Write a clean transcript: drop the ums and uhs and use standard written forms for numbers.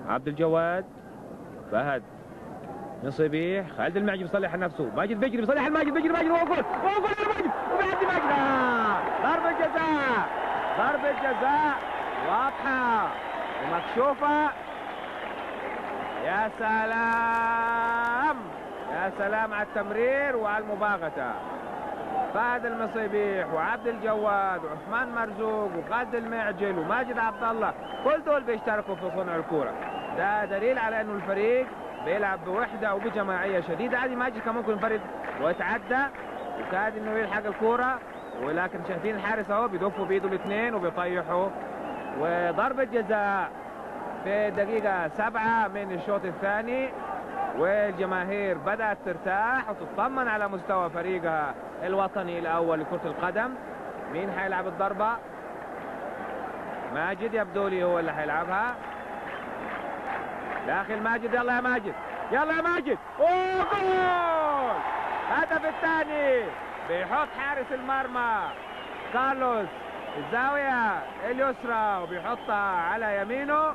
عبد الجواد، فهد نصيبيح، خالد المعجب يصلح نفسه، ماجد بيجري بيصلح الماجد، بيجري ماجد وجول يا ماجد وبيعدي ماجد. ضربة جزاء، ضربة جزاء واضحة ومكشوفة. يا سلام يا سلام على التمرير وعلى المباغتة. فهد المصيبيح وعبد الجواد وعثمان مرزوق وخالد المعجل وماجد عبد الله، كل دول بيشتركوا في صنع الكورة. ده دليل على انه الفريق بيلعب بوحدة وبجماعية شديدة. عادي ماجد كان ممكن ينفرد ويتعدى وكاد انه يلحق الكورة، ولكن شايفين الحارس اهو بيدفوا بايده الاثنين وبيطيحوا. وضربة جزاء في دقيقة 7 من الشوط الثاني، والجماهير بدأت ترتاح وتطمن على مستوى فريقها الوطني الأول لكرة القدم. مين حيلعب الضربة؟ ماجد يبدو لي هو اللي حيلعبها. داخل ماجد، يلا يا ماجد، يلا يا ماجد، أوه جول! الهدف الثاني بيحط حارس المرمى كارلوس الزاوية اليسرى وبيحطها على يمينه.